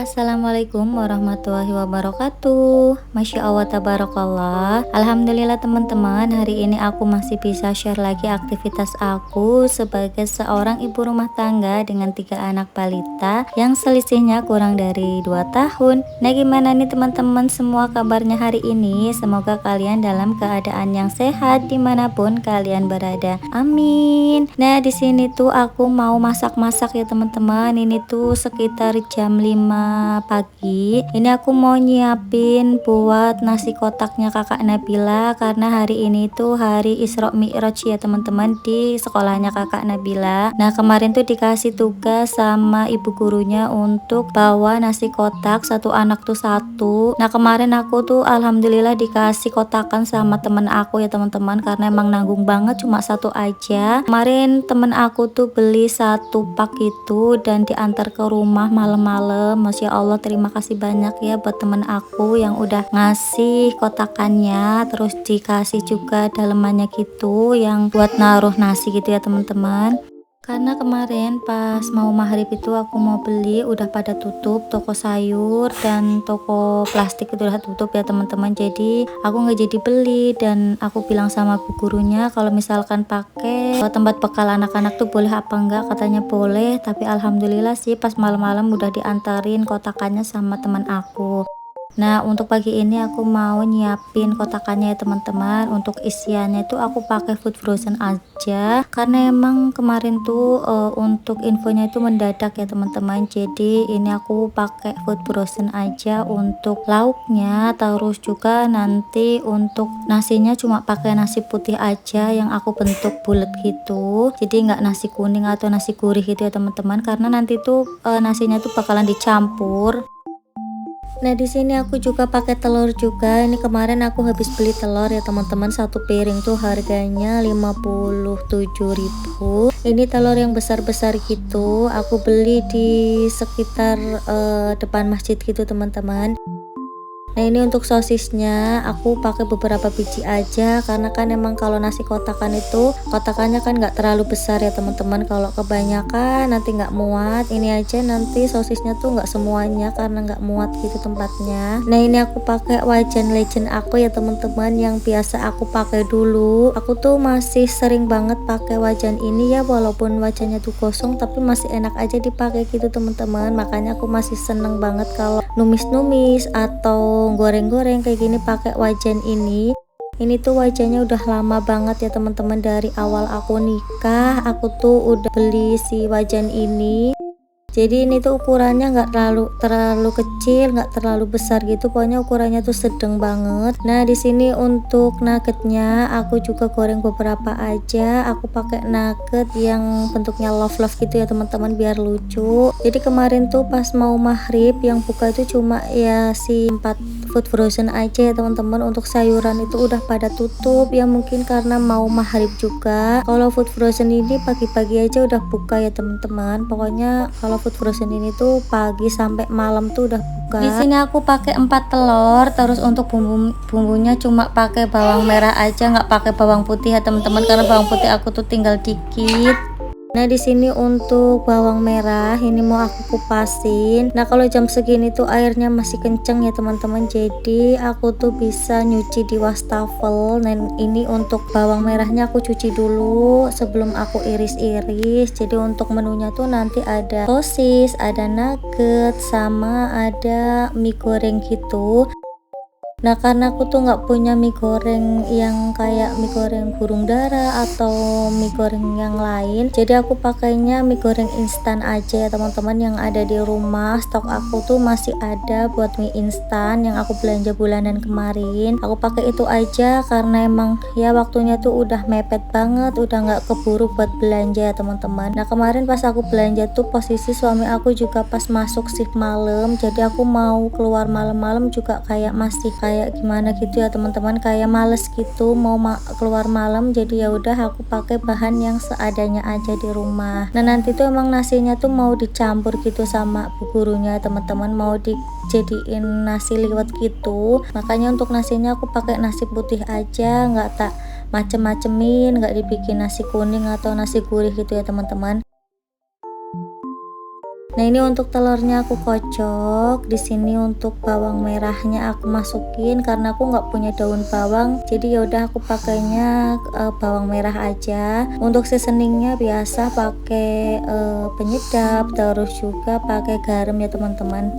Assalamualaikum warahmatullahi wabarakatuh. Masya Allah tabarakallah. Alhamdulillah teman-teman, hari ini aku masih bisa share lagi aktivitas aku sebagai seorang ibu rumah tangga dengan 3 anak balita yang selisihnya kurang dari 2 tahun. Nah, gimana nih teman-teman semua kabarnya hari ini? Semoga kalian dalam keadaan yang sehat dimanapun kalian berada. Amin. Nah, di sini tuh aku mau masak-masak ya teman-teman. Ini tuh sekitar jam 5 pagi. Ini aku mau nyiapin buat nasi kotaknya kakak Nabila, karena hari ini tuh hari Isra Mi'raj ya teman-teman, di sekolahnya kakak Nabila. Nah, kemarin tuh dikasih tugas sama ibu gurunya untuk bawa nasi kotak, satu anak tuh satu. Nah, kemarin aku tuh alhamdulillah dikasih kotakan sama temen aku ya teman-teman, karena emang nanggung banget cuma satu aja. Kemarin temen aku tuh beli satu pak itu dan diantar ke rumah malam-malam. Masya Allah, terima kasih banyak ya buat temen aku yang udah ngasih kotakannya, terus dikasih juga dalemannya gitu yang buat naruh nasi gitu ya teman-teman. Karena kemarin pas mau maghrib itu aku mau beli udah pada tutup, toko sayur dan toko plastik itu udah tutup ya teman-teman, jadi aku nggak jadi beli. Dan aku bilang sama bu gurunya kalau misalkan pakai tempat bekal anak-anak tuh boleh apa enggak, katanya boleh. Tapi alhamdulillah sih pas malam-malam udah diantarin kotakannya sama teman aku. Nah, untuk pagi ini aku mau nyiapin kotakannya ya teman-teman. Untuk isiannya itu aku pakai food frozen aja, karena emang kemarin tuh untuk infonya itu mendadak ya teman-teman. Jadi ini aku pakai food frozen aja untuk lauknya, terus juga nanti untuk nasinya cuma pakai nasi putih aja yang aku bentuk bulat gitu. Jadi nggak nasi kuning atau nasi gurih gitu ya teman-teman, karena nanti tuh nasinya tuh bakalan dicampur. Nah, di sini aku juga pakai telur juga. Ini kemarin aku habis beli telur ya teman-teman. Satu piring tuh harganya 57.000. Ini telur yang besar-besar gitu. Aku beli di sekitar depan masjid gitu teman-teman. Nah, ini untuk sosisnya aku pakai beberapa biji aja, karena kan emang kalau nasi kotakan itu kotakannya kan nggak terlalu besar ya teman-teman. Kalau kebanyakan nanti nggak muat. Ini aja nanti sosisnya tuh nggak semuanya karena nggak muat gitu tempatnya. Nah, ini aku pakai wajan legend aku ya teman-teman, yang biasa aku pakai dulu. Aku tuh masih sering banget pakai wajan ini ya, walaupun wajannya tuh kosong tapi masih enak aja dipakai gitu teman-teman. Makanya aku masih seneng banget kalau numis-numis atau goreng-goreng kayak gini pakai wajan ini. Ini tuh wajannya udah lama banget ya teman-teman, dari awal aku nikah aku tuh udah beli si wajan ini. Jadi ini tuh ukurannya nggak terlalu kecil, nggak terlalu besar gitu, pokoknya ukurannya tuh sedang banget. Nah, di sini untuk nuggetnya aku juga goreng beberapa aja. Aku pakai nugget yang bentuknya love gitu ya teman-teman, biar lucu. Jadi kemarin tuh pas mau maghrib yang buka itu cuma ya si 4 food frozen aja ya teman-teman. Untuk sayuran itu udah pada tutup ya, mungkin karena mau maghrib juga. Kalau food frozen ini pagi-pagi aja udah buka ya teman-teman. Pokoknya kalau food frozen ini tuh pagi sampai malam tuh udah buka. Di sini aku pakai 4 telur, terus untuk bumbunya cuma pakai bawang merah aja, nggak pakai bawang putih ya teman-teman, karena bawang putih aku tuh tinggal dikit. Nah, di sini untuk bawang merah ini mau aku kupasin. Nah, kalau jam segini tuh airnya masih kenceng ya teman-teman, jadi aku tuh bisa nyuci di wastafel. Nah, ini untuk bawang merahnya aku cuci dulu sebelum aku iris-iris. Jadi untuk menunya tuh nanti ada sosis, ada nugget, sama ada mie goreng gitu. Nah, karena aku tuh nggak punya mie goreng yang kayak mie goreng burung dara atau mie goreng yang lain, jadi aku pakainya mie goreng instan aja ya teman-teman, yang ada di rumah. Stok aku tuh masih ada buat mie instan yang aku belanja bulanan kemarin. Aku pakai itu aja karena emang ya waktunya tuh udah mepet banget, udah nggak keburu buat belanja ya teman-teman. Nah, kemarin pas aku belanja tuh posisi suami aku juga pas masuk shift malam, jadi aku mau keluar malam-malam juga kayak masih kayak gimana gitu ya teman-teman, kayak males gitu mau keluar malam. Jadi ya udah aku pakai bahan yang seadanya aja di rumah. Nah, nanti tuh emang nasinya tuh mau dicampur gitu sama bu gurunya teman-teman, mau dijadiin nasi liwet gitu. Makanya untuk nasinya aku pakai nasi putih aja, nggak tak macem-macemin, nggak dibikin nasi kuning atau nasi gurih gitu ya teman-teman. Nah, ini untuk telurnya aku kocok. Di sini untuk bawang merahnya aku masukin karena aku nggak punya daun bawang. Jadi yaudah aku pakainya bawang merah aja. Untuk seasoningnya biasa pakai penyedap, terus juga pakai garam ya teman-teman.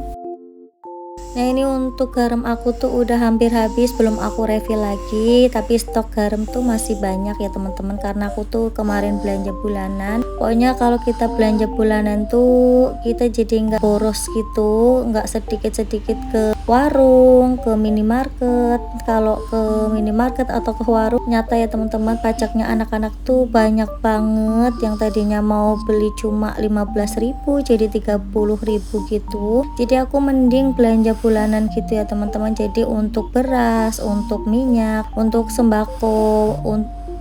Nah, ini untuk garam aku tuh udah hampir habis, belum aku refill lagi, tapi stok garam tuh masih banyak ya teman-teman, karena aku tuh kemarin belanja bulanan. Pokoknya kalau kita belanja bulanan tuh kita jadi nggak boros gitu, nggak sedikit-sedikit ke warung, ke minimarket. Kalau ke minimarket atau ke warung, nyata ya teman-teman, pajaknya anak-anak tuh banyak banget. Yang tadinya mau beli cuma 15.000 jadi 30.000 gitu. Jadi aku mending belanja bulanan gitu ya teman-teman. Jadi untuk beras, untuk minyak, untuk sembako,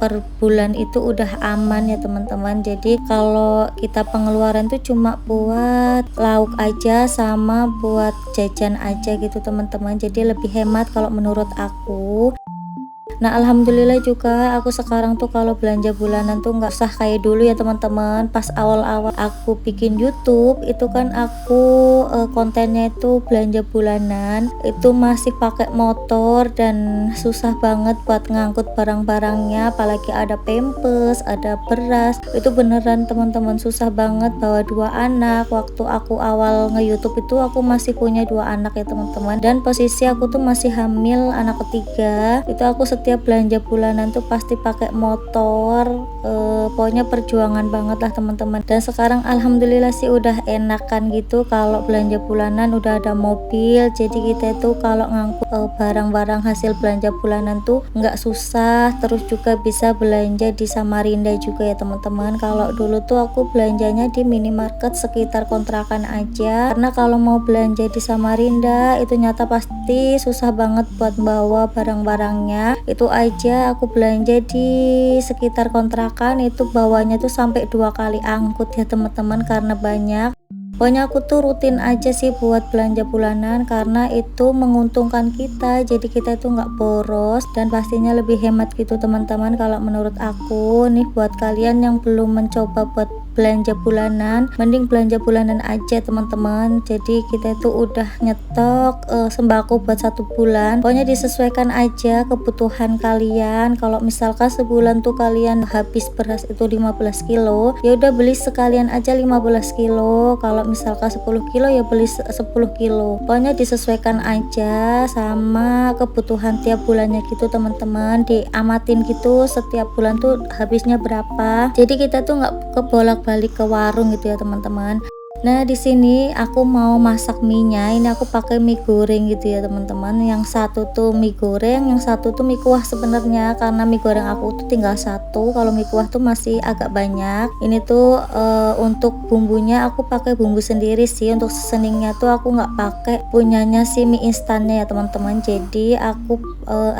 per bulan itu udah aman ya teman-teman. Jadi kalau kita pengeluaran tuh cuma buat lauk aja sama buat jajan aja gitu teman-teman. Jadi lebih hemat kalau menurut aku. Nah, alhamdulillah juga aku sekarang tuh kalau belanja bulanan tuh nggak usah kayak dulu ya teman-teman. Pas awal-awal aku bikin YouTube itu kan aku kontennya itu belanja bulanan, itu masih pakai motor dan susah banget buat ngangkut barang-barangnya, apalagi ada pampers, ada beras. Itu beneran teman-teman susah banget bawa 2 anak. Waktu aku awal nge-YouTube itu aku masih punya 2 anak ya teman-teman, dan posisi aku tuh masih hamil anak ketiga. Itu aku setiap belanja bulanan tuh pasti pakai motor. Pokoknya perjuangan banget lah teman-teman. Dan sekarang alhamdulillah sih udah enakan gitu, kalau belanja bulanan udah ada mobil, jadi kita itu kalau ngangkut barang-barang hasil belanja bulanan tuh nggak susah. Terus juga bisa belanja di Samarinda juga ya teman-teman. Kalau dulu tuh aku belanjanya di minimarket sekitar kontrakan aja, karena kalau mau belanja di Samarinda itu nyata pasti susah banget buat bawa barang-barangnya. Itu aja aku belanja di sekitar kontrakan itu bawanya tuh sampai 2 kali angkut ya teman-teman, karena banyak. Pokoknya aku tuh rutin aja sih buat belanja bulanan, karena itu menguntungkan kita, jadi kita itu nggak boros dan pastinya lebih hemat gitu teman-teman. Kalau menurut aku nih, buat kalian yang belum mencoba buat belanja bulanan, mending belanja bulanan aja teman-teman. Jadi kita itu udah nyetok sembako buat 1 bulan. Pokoknya disesuaikan aja kebutuhan kalian. Kalau misalkan sebulan tuh kalian habis beras itu 15 kilo, ya udah beli sekalian aja 15 kilo. Kalau misalkan 10 kilo ya beli 10 kilo. Pokoknya disesuaikan aja sama kebutuhan tiap bulannya gitu teman-teman. Diamatin gitu setiap bulan tuh habisnya berapa. Jadi kita tuh nggak kebolak-balik ke warung gitu ya teman-teman. Nah, di sini aku mau masak mie-nya. Ini aku pakai mie goreng gitu ya teman-teman. Yang satu tuh mie goreng, yang satu tuh mie kuah sebenarnya, karena mie goreng aku tuh tinggal 1. Kalau mie kuah tuh masih agak banyak. Ini tuh untuk bumbunya aku pakai bumbu sendiri sih. Untuk seasoningnya tuh aku nggak pakai punyanya si mie instannya ya teman-teman. Jadi aku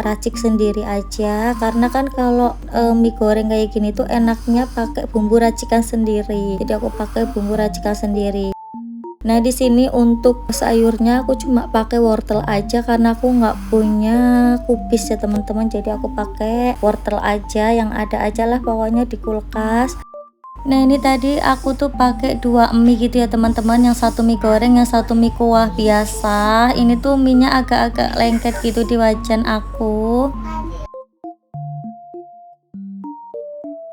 racik sendiri aja, karena kan kalau mie goreng kayak gini tuh enaknya pakai bumbu racikan sendiri. Jadi aku pakai bumbu racikan sendiri. Nah, di sini untuk sayurnya aku cuma pakai wortel aja, karena aku nggak punya kubis ya teman-teman. Jadi aku pakai wortel aja, yang ada aja lah pokoknya di kulkas. Nah, ini tadi aku tuh pakai 2 mie gitu ya teman-teman. Yang satu mie goreng, yang satu mie kuah biasa. Ini tuh mie-nya agak-agak lengket gitu di wajan aku.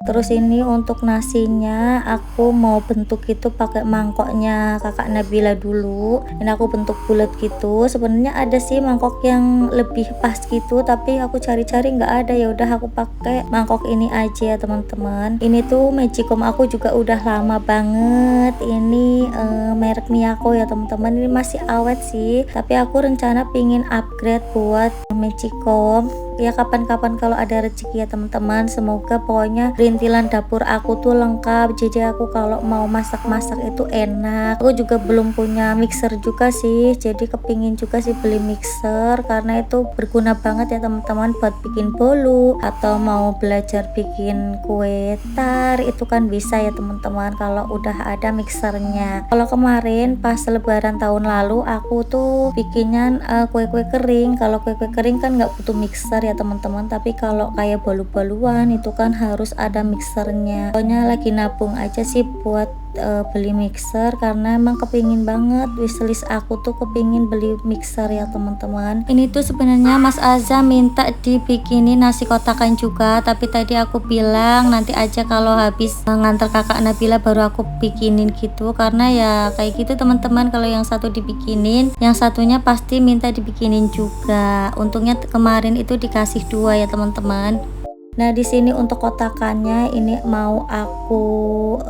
Terus ini untuk nasinya aku mau bentuk itu pakai mangkoknya kakak Nabila dulu. Ini aku bentuk bulat gitu. Sebenarnya ada sih mangkok yang lebih pas gitu, tapi aku cari-cari nggak ada. Ya udah aku pakai mangkok ini aja teman-teman. Ini tuh Magicom aku juga udah lama banget. Ini merek Miyako ya teman-teman. Ini masih awet sih, tapi aku rencana pingin upgrade buat Magicom. Ya kapan-kapan kalau ada rezeki ya teman-teman. Semoga pokoknya rintilan dapur aku tuh lengkap, jadi aku kalau mau masak-masak itu enak. Aku juga belum punya mixer juga sih, jadi kepingin juga sih beli mixer, karena itu berguna banget ya teman-teman buat bikin bolu atau mau belajar bikin kue tar, itu kan bisa ya teman-teman kalau udah ada mixernya. Kalau kemarin pas lebaran tahun lalu aku tuh bikinan kue-kue kering. Kalau kue-kue kering kan nggak butuh mixer ya teman-teman, tapi kalau kayak bolu-boluan itu kan harus ada mixernya. Pokoknya lagi nabung aja sih buat beli mixer karena emang kepingin banget, wishlist aku tuh kepingin beli mixer ya teman-teman. Ini tuh sebenarnya Mas Azza minta dibikinin nasi kotakan juga, tapi tadi aku bilang nanti aja kalau habis nganter kakak Nabila baru aku bikinin gitu, karena ya kayak gitu teman-teman, kalau yang satu dibikinin yang satunya pasti minta dibikinin juga. Untungnya kemarin itu dikasih 2 ya teman-teman. Nah di sini untuk kotakannya ini mau aku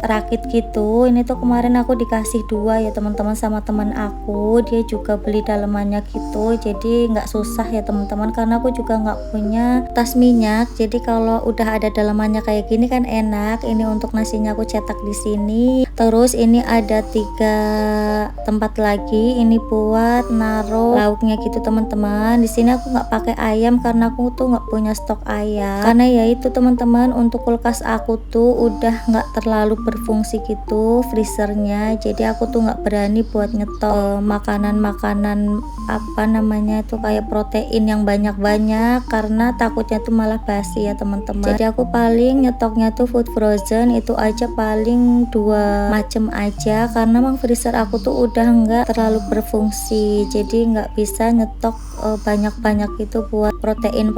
rakit gitu. Ini tuh kemarin aku dikasih 2 ya teman-teman sama teman aku. Dia juga beli dalemannya gitu. Jadi nggak susah ya teman-teman, karena aku juga nggak punya tas minyak. Jadi kalau udah ada dalemannya kayak gini kan enak. Ini untuk nasinya aku cetak di sini. Terus ini ada 3 tempat lagi. Ini buat naruh lauknya gitu teman-teman. Di sini aku nggak pakai ayam karena aku tuh nggak punya stok ayam. Karena ya itu teman-teman, untuk kulkas aku tuh udah nggak terlalu berfungsi gitu freezernya, jadi aku tuh nggak berani buat nyetok makanan-makanan apa namanya itu kayak protein yang banyak-banyak, karena takutnya tuh malah basi ya teman-teman. Jadi aku paling nyetoknya tuh food frozen itu aja, paling 2 macem aja, karena memang freezer aku tuh udah nggak terlalu berfungsi, jadi nggak bisa nyetok banyak-banyak itu buat protein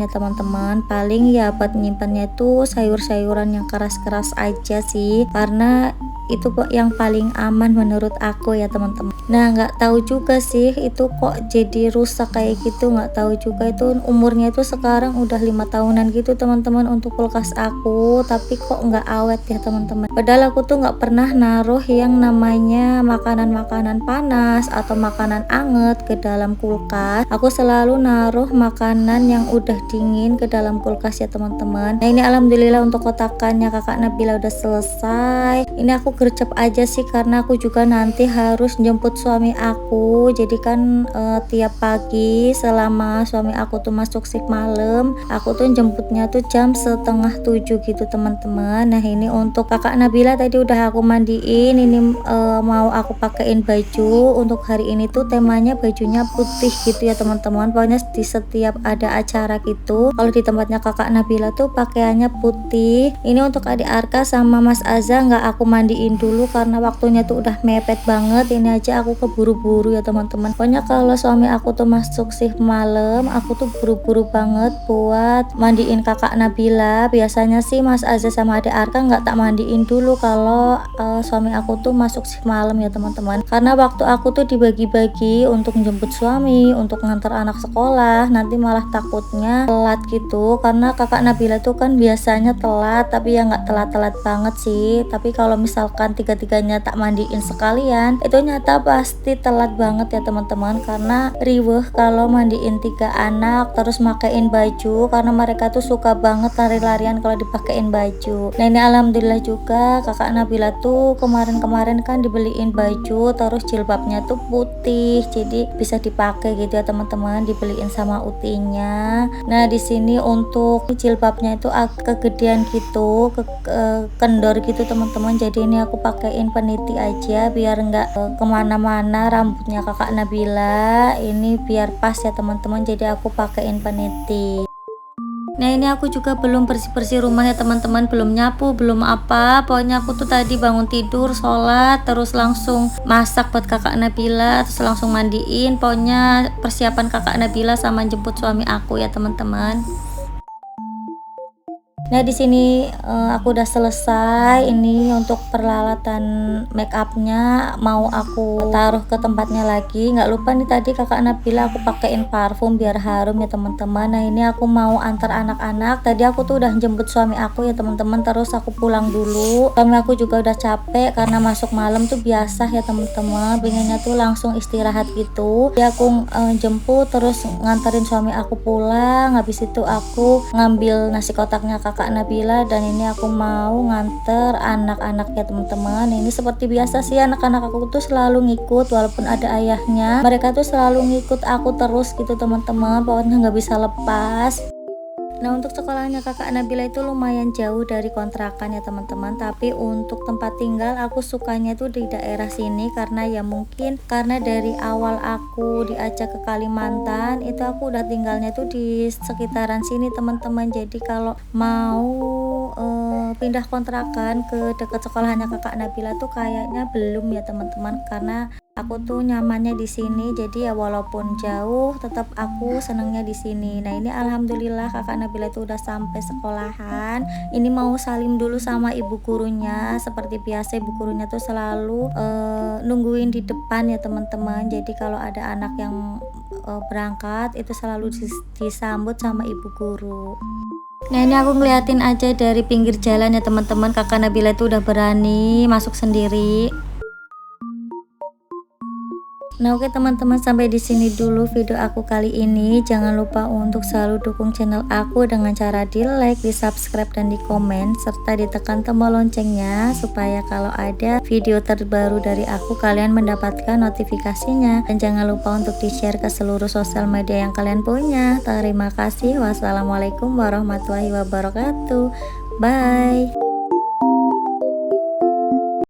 ya teman-teman. Paling ya buat nyimpannya itu sayur-sayuran yang keras-keras aja sih, karena itu kok yang paling aman menurut aku ya teman-teman. Nah nggak tahu juga sih itu kok jadi rusak kayak gitu, nggak tahu juga itu umurnya itu sekarang udah 5 tahunan gitu teman-teman untuk kulkas aku, tapi kok nggak awet ya teman-teman. Padahal aku tuh nggak pernah naruh yang namanya makanan-makanan panas atau makanan anget ke dalam kulkas. Aku selalu naruh makanan yang udah dingin ke dalam kulkas ya teman-teman. Nah ini alhamdulillah untuk kotakannya kakak Nabila udah selesai. Ini aku gercep aja sih karena aku juga nanti harus jemput suami aku. Jadi kan tiap pagi selama suami aku tuh masuk shift malam, aku tuh jemputnya tuh jam 6:30 gitu teman-teman. Nah ini untuk kakak Nabila tadi udah aku mandiin. Ini mau aku pakein baju. Untuk hari ini tuh temanya bajunya putih gitu ya teman-teman. Pokoknya di setiap ada acara gitu, kalau di tempatnya kakak Nabila tuh pakaiannya putih. Ini untuk adik Arka sama Mas Azza nggak aku mandiin dulu karena waktunya tuh udah mepet banget. Ini aja aku keburu-buru ya teman-teman. Pokoknya kalau suami aku tuh masuk shift malam, aku tuh buru-buru banget buat mandiin kakak Nabila. Biasanya sih Mas Azza sama adik Arka nggak tak mandiin dulu kalau suami aku tuh masuk shift malam ya teman-teman, karena waktu aku tuh dibagi-bagi untuk jemput suami, untuk ngantar anak sekolah, nanti malah takutnya telat gitu. Karena kakak Nabila tuh kan biasanya telat, tapi ya nggak telat-telat banget sih. Tapi kalau misalkan tiga-tiganya tak mandiin sekalian, itu nyata pasti telat banget ya teman-teman, karena riweh kalau mandiin 3 anak terus makein baju, karena mereka tuh suka banget lari-larian kalau dipakein baju. Nah ini alhamdulillah juga kakak Nabila tuh kemarin-kemarin kan dibeliin baju, terus jilbabnya tuh putih, jadi bisa dipakai gitu ya teman-teman, dibeliin sama utinya. Nah di sini untuk jilbabnya itu agak kegedean gitu, kendor gitu teman-teman, jadi ini aku pakein peniti aja biar nggak kemana-mana rambutnya kakak Nabila. Ini biar pas ya teman-teman, jadi aku pakein peniti. Nah ini aku juga belum bersih-bersih rumah ya teman-teman, belum nyapu, belum apa. Pokoknya aku tuh tadi bangun tidur, sholat, terus langsung masak buat kakak Nabila, terus langsung mandiin. Pokoknya persiapan kakak Nabila sama jemput suami aku ya teman-teman. Nah di sini aku udah selesai. Ini untuk peralatan make upnya mau aku taruh ke tempatnya lagi. Nggak lupa nih tadi kakak Nabila aku pakein parfum biar harum ya teman-teman. Nah ini aku mau antar anak-anak. Tadi aku tuh udah jemput suami aku ya teman-teman, terus aku pulang dulu. Suami aku juga udah capek karena masuk malam tuh biasa ya teman-teman, pengennya tuh langsung istirahat gitu. Jadi aku jemput terus nganterin suami aku pulang. Habis itu aku ngambil nasi kotaknya kakak Nabila, dan ini aku mau nganter anak-anak ya teman-teman. Ini seperti biasa sih, anak-anak aku tuh selalu ngikut walaupun ada ayahnya, mereka tuh selalu ngikut aku terus gitu teman-teman, pokoknya nggak bisa lepas. Nah, untuk sekolahnya kakak Nabila itu lumayan jauh dari kontrakan ya teman-teman, tapi untuk tempat tinggal aku sukanya tuh di daerah sini karena ya mungkin karena dari awal aku diajak ke Kalimantan itu aku udah tinggalnya tuh di sekitaran sini teman-teman. Jadi kalau mau pindah kontrakan ke dekat sekolahnya kakak Nabila tuh kayaknya belum ya teman-teman, karena aku tuh nyamannya di sini. Jadi ya walaupun jauh tetap aku senangnya di sini. Nah, ini alhamdulillah kakak Nabila itu udah sampai sekolahan. Ini mau salim dulu sama ibu gurunya. Seperti biasa ibu gurunya tuh selalu nungguin di depan ya teman-teman. Jadi kalau ada anak yang berangkat itu selalu disambut sama ibu guru. Nah, ini aku ngeliatin aja dari pinggir jalan ya teman-teman, kakak Nabila itu udah berani masuk sendiri. Nah, oke teman-teman, sampai di sini dulu video aku kali ini. Jangan lupa untuk selalu dukung channel aku dengan cara di like, di subscribe, dan di komen, serta ditekan tombol loncengnya supaya kalau ada video terbaru dari aku kalian mendapatkan notifikasinya. Dan jangan lupa untuk di share ke seluruh sosial media yang kalian punya. Terima kasih. Wassalamualaikum warahmatullahi wabarakatuh. Bye.